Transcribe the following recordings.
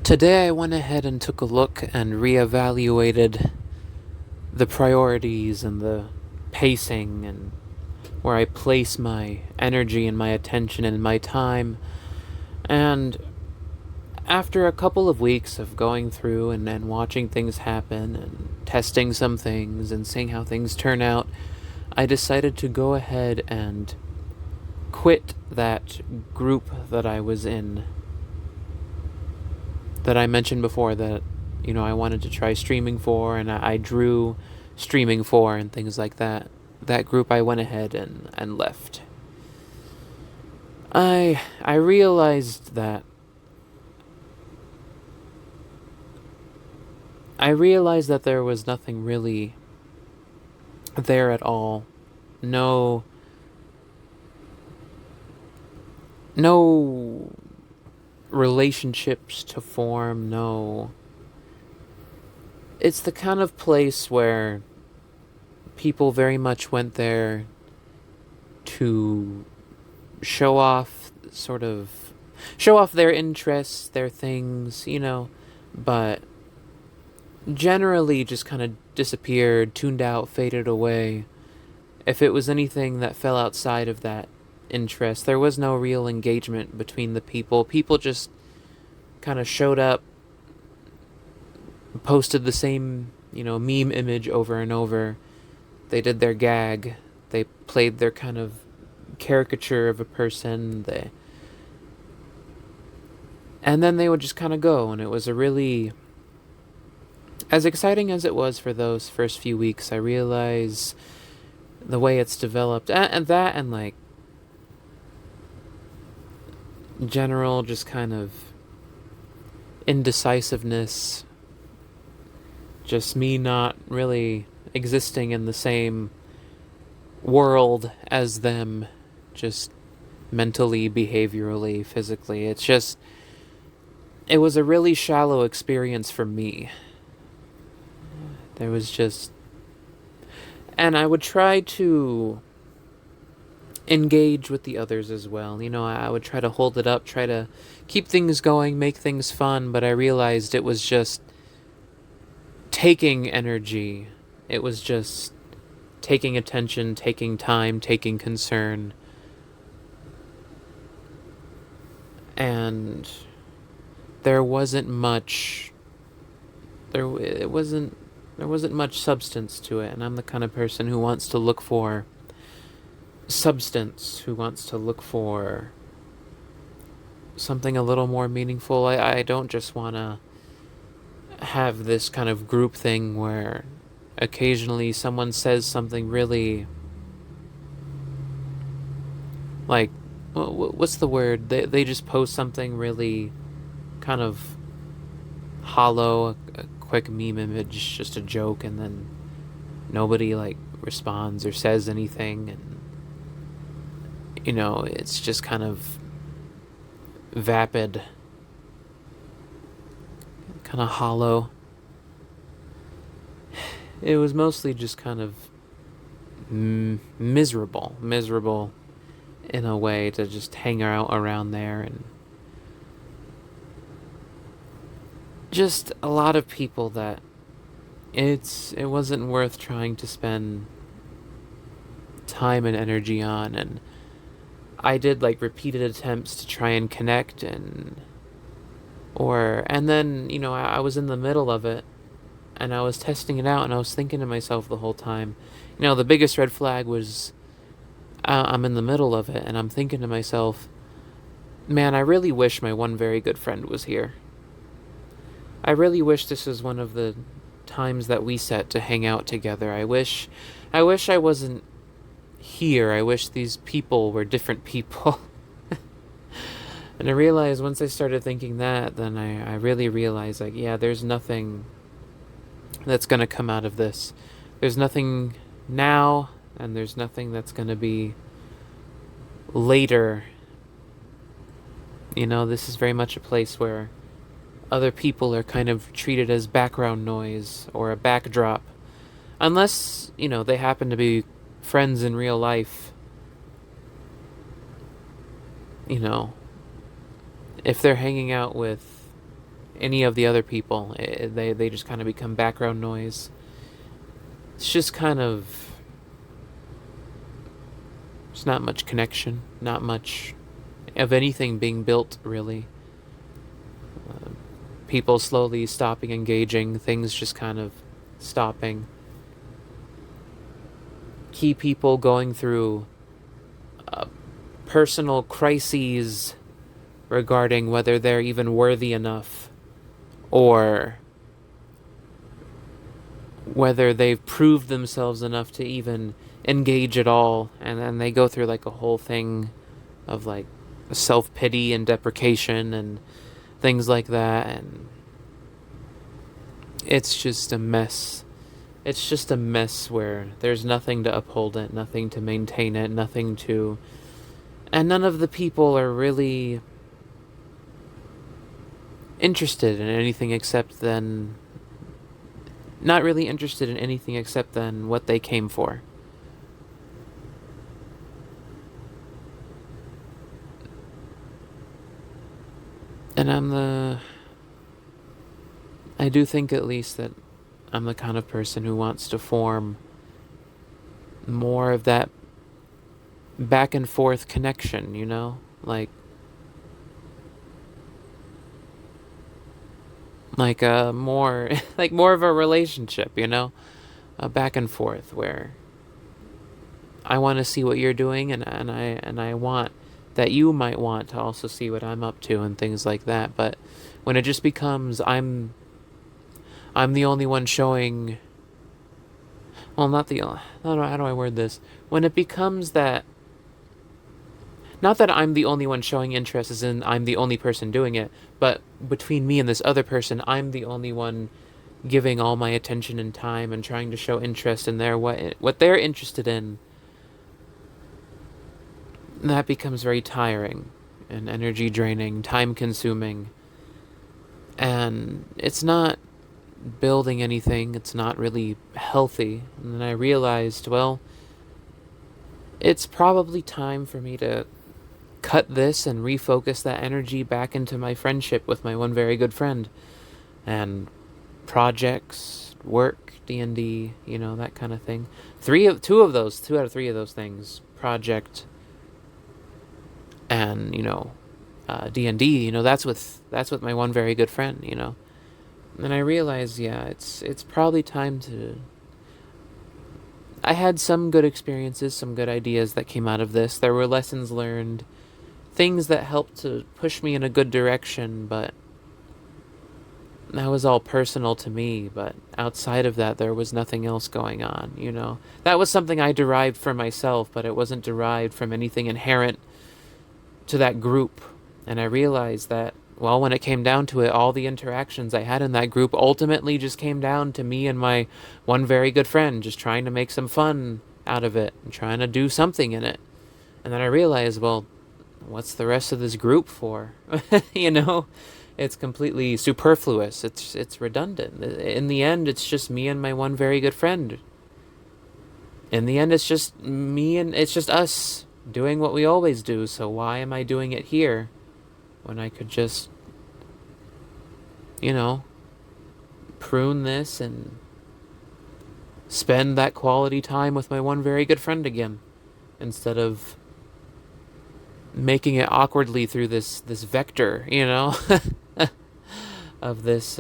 Today I went ahead and took a look and reevaluated the priorities and the pacing and where I place my energy and my attention and my time. And after a couple of weeks of going through and watching things happen and testing some things and seeing how things turn out, I decided to go ahead and quit that group that I was in, that I mentioned before, that I wanted to try streaming for, and I drew streaming for and things like that. That group I went ahead and left. I realized that there was nothing really there at all. No no relationships to form, no. It's the kind of place where people very much went there to show off, show off their interests, their things, but generally just kind of disappeared, tuned out, faded away. If it was anything that fell outside of that interest, there was no real engagement between the people. People just kind of showed up, posted the same, meme image over and over. They did their gag. They played their kind of caricature of a person. And then they would just kind of go, and it was a really, as exciting as it was for those first few weeks, I realize the way it's developed, and like general just kind of indecisiveness, just me not really existing in the same world as them, just mentally, behaviorally, physically. It was a really shallow experience for me. There was just, and I would try to engage with the others as well. I would try to hold it up, try to keep things going, make things fun, but I realized it was just taking energy. It was just taking attention, taking time, taking concern. And there wasn't much there wasn't much substance to it, and I'm the kind of person who wants to look for substance, who wants to look for something a little more meaningful. I don't just want to have this kind of group thing where occasionally someone says something really, like, what's the word? They just post something really kind of hollow, a quick meme image, just a joke, and then nobody like responds or says anything, and it's just kind of vapid, kind of hollow. It was mostly just kind of miserable in a way to just hang out around there, and just a lot of people that it wasn't worth trying to spend time and energy on. And I did like repeated attempts to try and connect, and then I was in the middle of it, and I was testing it out, and I was thinking to myself the whole time, the biggest red flag was, I'm in the middle of it, and I'm thinking to myself, man, I really wish my one very good friend was here. I really wish this was one of the times that we set to hang out together. I wish I wasn't here. I wish these people were different people. And I realized once I started thinking that, then I really realized, like, yeah, there's nothing that's going to come out of this. There's nothing now, and there's nothing that's going to be later. This is very much a place where other people are kind of treated as background noise or a backdrop. Unless, they happen to be friends in real life. If they're hanging out with any of the other people. They just kind of become background noise. It's just kind of, there's not much connection, not much of anything being built, really. People slowly stopping engaging, things just kind of stopping. Key people going through personal crises regarding whether they're even worthy enough, or whether they've proved themselves enough to even engage at all. And then they go through like a whole thing of like self-pity and deprecation and things like that, and it's just a mess. It's just a mess where there's nothing to uphold it, nothing to maintain it, nothing to... And none of the people are really interested in anything except then... Not really interested in anything except then what they came for. And I do think at least that I'm the kind of person who wants to form more of that back and forth connection, you know? Like a more like more of a relationship, you know? A back and forth where I want to see what you're doing, and I want that you might want to also see what I'm up to and things like that. But when it just becomes I'm the only one showing, well, not the, I don't know, how do I word this? When it becomes that, not that I'm the only one showing interest, as in I'm the only person doing it, but between me and this other person, I'm the only one giving all my attention and time and trying to show interest in what they're interested in. That becomes very tiring and energy draining, time consuming, and it's not building anything. It's not really healthy. And then I realized, well, it's probably time for me to cut this and refocus that energy back into my friendship with my one very good friend, and projects, work, D&D, you know, that kind of thing. Two out of three of those things, project and, you know, D&D, you know, that's with my one very good friend, you know. And I realized, yeah, it's probably time to... I had some good experiences, some good ideas that came out of this. There were lessons learned, things that helped to push me in a good direction, but that was all personal to me. But outside of that, there was nothing else going on, you know. That was something I derived for myself, but it wasn't derived from anything inherent to that group. And I realized that, well, when it came down to it, all the interactions I had in that group ultimately just came down to me and my one very good friend just trying to make some fun out of it and trying to do something in it. And then I realized, well, what's the rest of this group for? You know, it's completely superfluous. It's redundant. In the end, it's just me and my one very good friend. In the end, it's just it's just us doing what we always do. So why am I doing it here when I could just, you know, prune this and spend that quality time with my one very good friend again, instead of making it awkwardly through this vector, you know, of this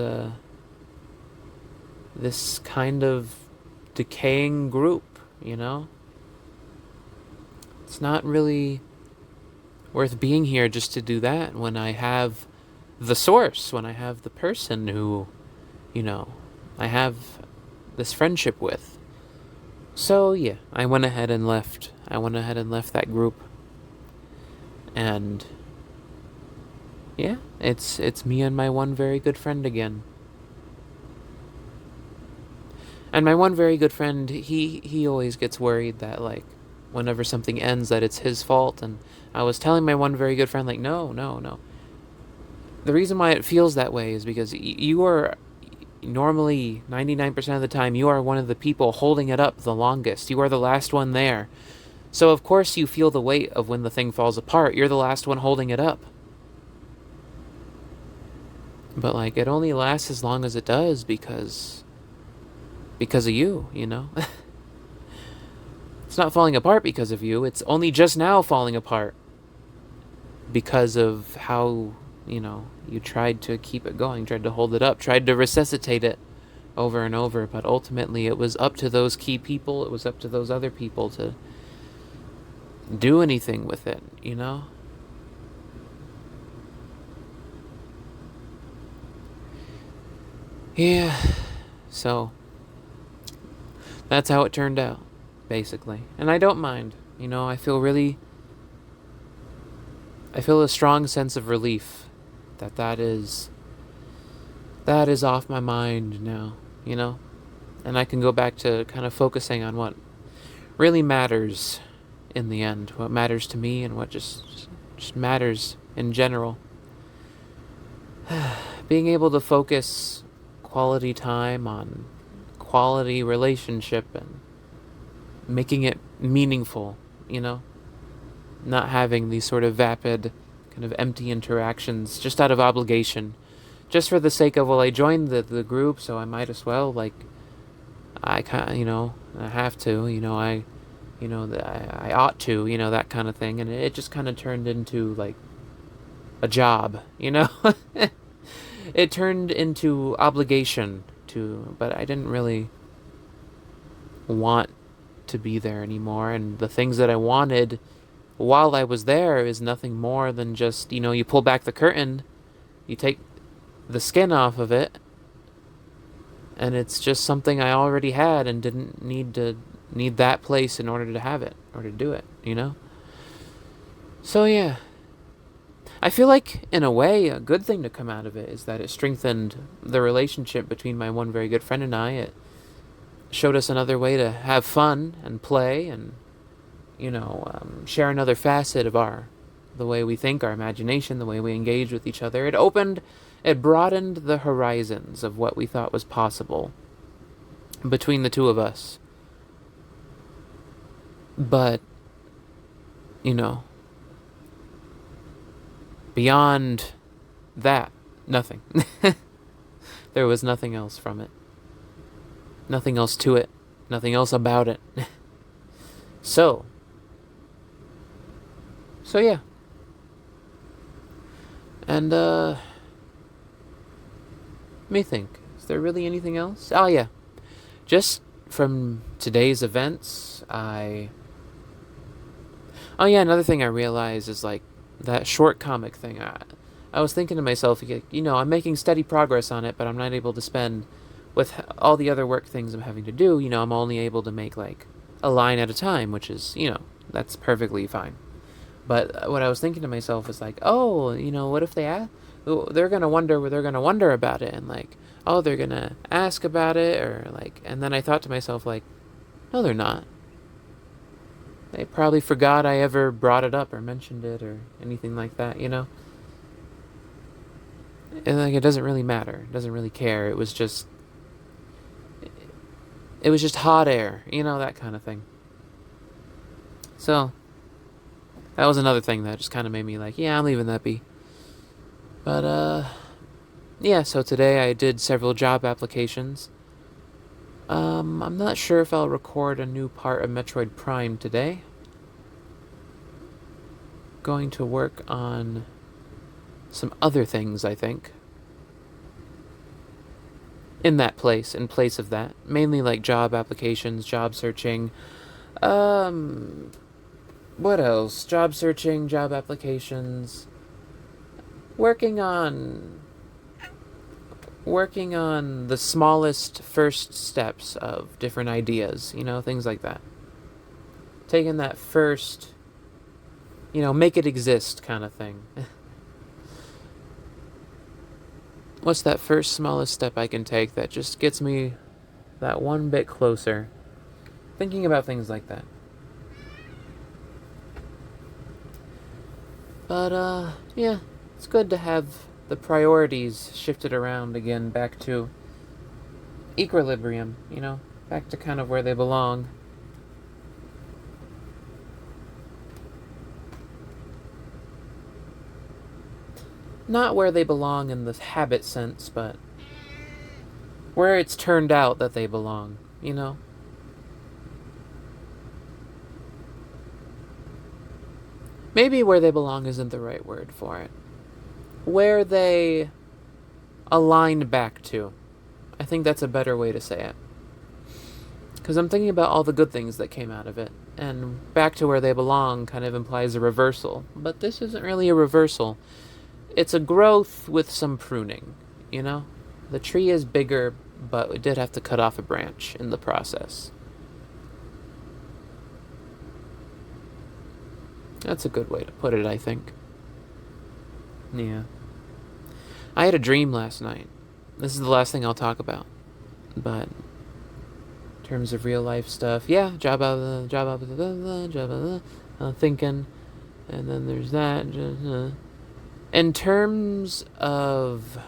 this kind of decaying group, you know? It's not really worth being here just to do that when I have the source, when I have the person who, you know, I have this friendship with. So yeah, I went ahead and left. I went ahead and left that group. And yeah, it's me and my one very good friend again. And my one very good friend, he always gets worried that, like, whenever something ends, that it's his fault. And I was telling my one very good friend, like, no. The reason why it feels that way is because you are normally 99% of the time, you are one of the people holding it up the longest. You are the last one there. So of course you feel the weight of when the thing falls apart. You're the last one holding it up. But like it only lasts as long as it does because of you, you know? It's not falling apart because of you. It's only just now falling apart because of how, you tried to keep it going, tried to hold it up, tried to resuscitate it over and over. But ultimately, it was up to those key people, it was up to those other people to do anything with it, you know? Yeah. So, that's how it turned out, basically. And I don't mind. I feel a strong sense of relief that that is off my mind now, you know? And I can go back to kind of focusing on what really matters in the end, what matters to me and what just matters in general. Being able to focus quality time on quality relationship and making it meaningful, you know? Not having these sort of vapid, kind of empty interactions just out of obligation. Just for the sake of, well, I joined the group, so I might as well, like, I kind I have to, I ought to, that kind of thing. And it just kind of turned into, like, a job, you know? It turned into obligation but I didn't really want to be there anymore. And the things that I wanted while I was there is nothing more than just, you pull back the curtain, you take the skin off of it, and it's just something I already had and didn't need that place in order to have it or to do it, you know? So yeah. I feel like, in a way, a good thing to come out of it is that it strengthened the relationship between my one very good friend and I. It showed us another way to have fun and play and, share another facet of the way we think, our imagination, the way we engage with each other. It broadened the horizons of what we thought was possible between the two of us. But, you know, beyond that, nothing. There was nothing else from it. Nothing else to it. Nothing else about it. So yeah. And, let me think. Is there really anything else? Oh, yeah. Just from today's events, Oh, yeah, another thing I realized is, like, that short comic thing. I was thinking to myself, I'm making steady progress on it, but I'm not able to spend, with all the other work things I'm having to do, I'm only able to make, like, a line at a time, which is, that's perfectly fine. But what I was thinking to myself is like, oh, what if they're gonna wonder about it, and like, oh, they're gonna ask about it, or like, and then I thought to myself, like, no, they're not. They probably forgot I ever brought it up or mentioned it or anything like that, And like, it doesn't really matter. It doesn't really care. It was just hot air, that kind of thing. So that was another thing that just kind of made me like, yeah, I'm leaving that be. But, yeah, so today I did several job applications. I'm not sure if I'll record a new part of Metroid Prime today. Going to work on some other things, I think. In place of that. Mainly like job applications, job searching. What else? Job searching, job applications. Working on the smallest first steps of different ideas, things like that. Taking that first, make it exist kind of thing. What's that first smallest step I can take that just gets me that one bit closer? Thinking about things like that. But, yeah, it's good to have the priorities shifted around again back to equilibrium, back to kind of where they belong. not where they belong in the habit sense, but where it's turned out that they belong, you know? Maybe where they belong isn't the right word for it. Where they aligned back to. I think that's a better way to say it. Because I'm thinking about all the good things that came out of it, and back to where they belong kind of implies a reversal. But this isn't really a reversal. It's a growth with some pruning, you know? The tree is bigger, but we did have to cut off a branch in the process. That's a good way to put it, I think. Yeah. I had a dream last night. This is the last thing I'll talk about. But in terms of real life stuff, yeah, thinking, and then there's that. In terms of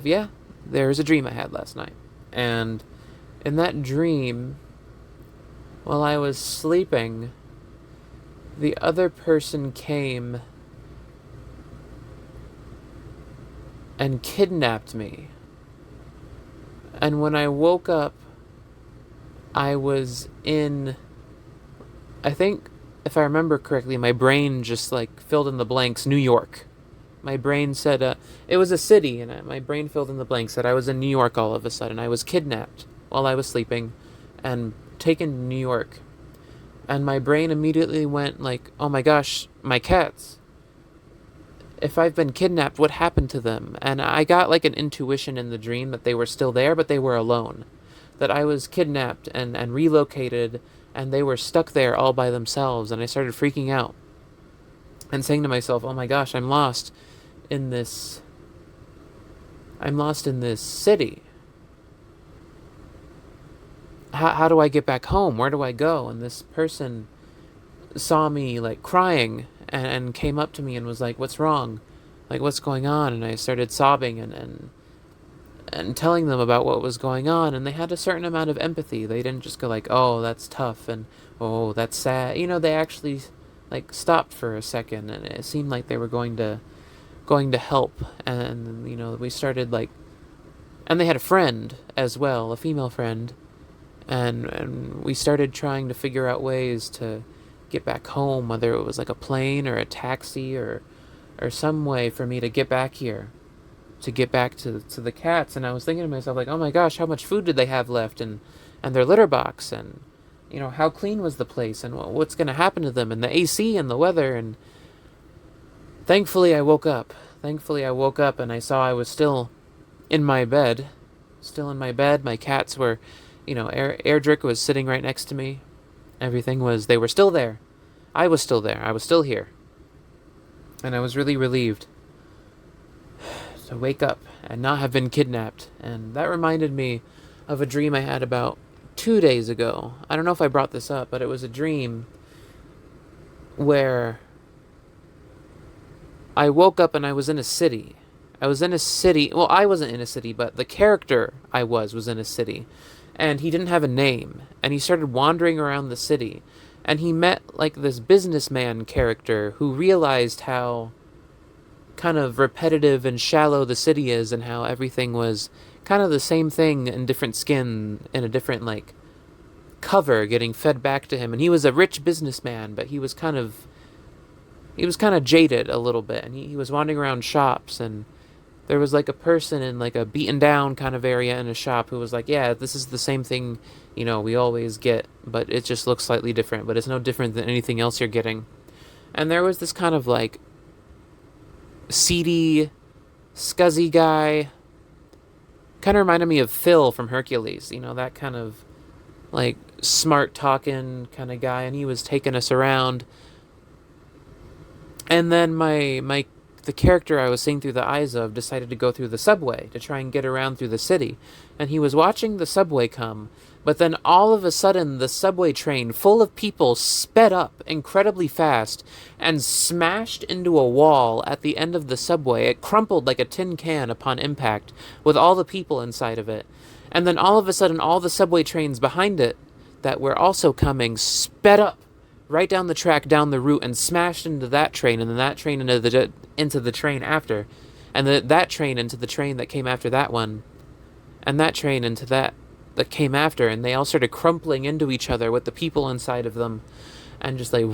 yeah, there's a dream I had last night. And in that dream, while I was sleeping, the other person came and kidnapped me. And when I woke up, I was in, I think, if I remember correctly, my brain just like filled in the blanks, New York. My brain said, it was a city, and my brain filled in the blanks, that I was in New York all of a sudden. I was kidnapped while I was sleeping and taken to New York. And my brain immediately went like, oh my gosh, my cats. If I've been kidnapped, what happened to them? And I got like an intuition in the dream that they were still there, but they were alone. That I was kidnapped and relocated, and they were stuck there all by themselves. And I started freaking out and saying to myself, oh my gosh, I'm lost in this city. How do I get back home? Where do I go? And this person saw me like crying and came up to me and was like, what's wrong? Like, what's going on? And I started sobbing and telling them about what was going on. And they had a certain amount of empathy. They didn't just go like, oh, that's tough, and oh, that's sad. You know, they actually like stopped for a second, and it seemed like they were going to help. And you know, we started like, and they had a friend as well, a female friend. And we started trying to figure out ways to get back home, whether it was like a plane or a taxi or some way for me to get back here, to get back to the cats. And I was thinking to myself, like, oh my gosh, how much food did they have left, and their litter box, and you know, how clean was the place, and what's going to happen to them, and the AC and the weather. And thankfully I woke up and I saw I was still in my bed. My cats were, you know, Erdrick was sitting right next to me. They were still there. I was still there. I was still here. And I was really relieved to wake up and not have been kidnapped. And that reminded me of a dream I had about 2 days ago. I don't know if I brought this up, but it was a dream where I woke up and I was in a city. Well, I wasn't in a city, but the character I was in a city. And he didn't have a name, and he started wandering around the city, and he met like this businessman character who realized how kind of repetitive and shallow the city is, and how everything was kind of the same thing in different skin, in a different like cover, getting fed back to him. And he was a rich businessman, but he was kind of jaded a little bit, and he was wandering around shops, and there was like a person in like a beaten down kind of area in a shop who was like, yeah, this is the same thing, you know, we always get, but it just looks slightly different, but it's no different than anything else you're getting. And there was this kind of like seedy, scuzzy guy, kind of reminded me of Phil from Hercules, you know, that kind of like smart talking kind of guy. And he was taking us around. And then the character I was seeing through the eyes of decided to go through the subway to try and get around through the city. And he was watching the subway come, but then all of a sudden the subway train full of people sped up incredibly fast and smashed into a wall at the end of the subway. It crumpled like a tin can upon impact with all the people inside of it. And then all of a sudden all the subway trains behind it that were also coming sped up right down the track, down the route, and smashed into that train, and then that train into the train after, and that train into the train that came after that one, and that train into that came after, and they all started crumpling into each other with the people inside of them, and just like,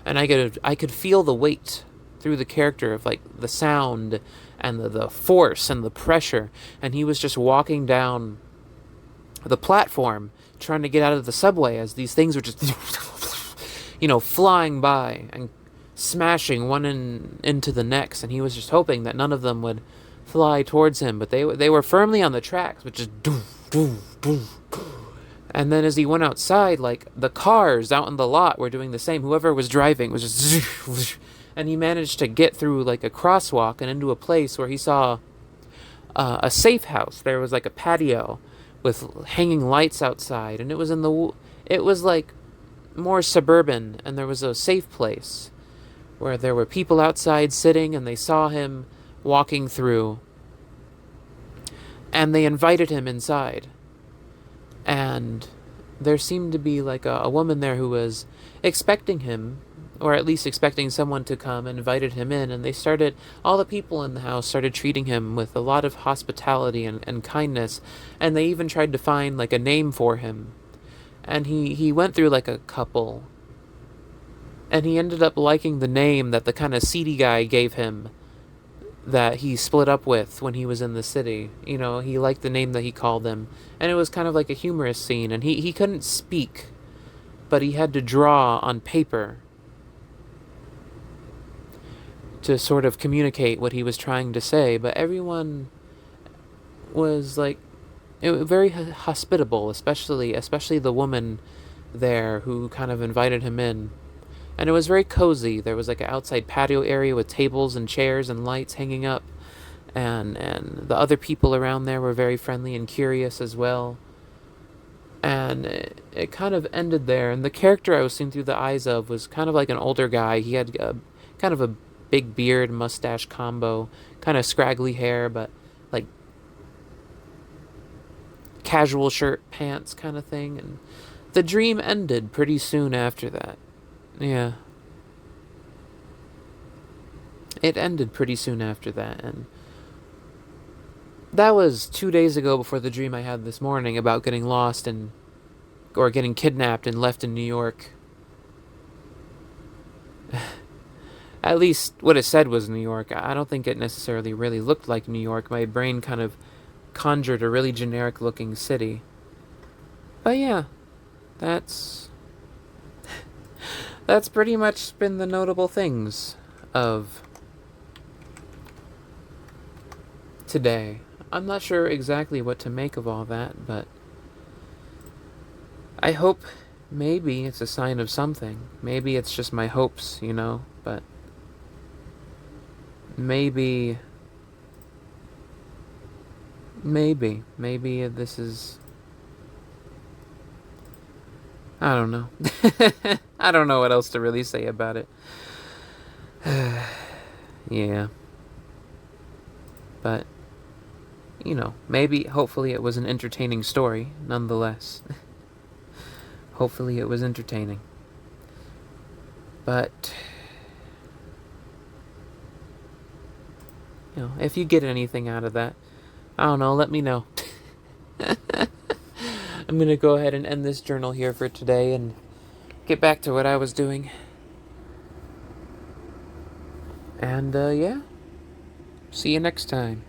and I could feel the weight through the character of like the sound and the force and the pressure, and he was just walking down the platform trying to get out of the subway as these things were just flying by and smashing into the next, and he was just hoping that none of them would fly towards him, but they were firmly on the tracks, which is doo, doo, doo. And then as he went outside, like the cars out in the lot were doing the same. Whoever was driving was just and he managed to get through like a crosswalk and into a place where he saw a safe house. There was like a patio with hanging lights outside, and it was like more suburban, and there was a safe place where there were people outside sitting, and they saw him walking through, and they invited him inside. And there seemed to be like a woman there who was expecting him, or at least expecting someone to come, and invited him in, and all the people in the house started treating him with a lot of hospitality and kindness, and they even tried to find like a name for him. And he went through like a couple, and he ended up liking the name that the kind of seedy guy gave him that he split up with when he was in the city. He liked the name that he called him, and it was kind of like a humorous scene, and he couldn't speak, but he had to draw on paper to sort of communicate what he was trying to say. But everyone was like very hospitable, especially the woman there who kind of invited him in. And it was very cozy. There was like an outside patio area with tables and chairs and lights hanging up, and the other people around there were very friendly and curious as well. And it kind of ended there, and the character I was seeing through the eyes of was kind of like an older guy. He had kind of a big beard, mustache combo, kind of scraggly hair, but like casual shirt, pants kind of thing. And the dream ended pretty soon after that. Yeah. It ended pretty soon after that, and that was 2 days ago before the dream I had this morning about getting lost or getting kidnapped and left in New York. At least what it said was New York. I don't think it necessarily really looked like New York. My brain kind of conjured a really generic looking city. But yeah, that's pretty much been the notable things of today. I'm not sure exactly what to make of all that, but I hope maybe it's a sign of something. Maybe it's just my hopes, but maybe this is, I don't know. I don't know what else to really say about it. Yeah. But, maybe, hopefully it was an entertaining story, nonetheless. Hopefully it was entertaining. But, if you get anything out of that, I don't know, let me know. I'm going to go ahead and end this journal here for today and get back to what I was doing. And, yeah. See you next time.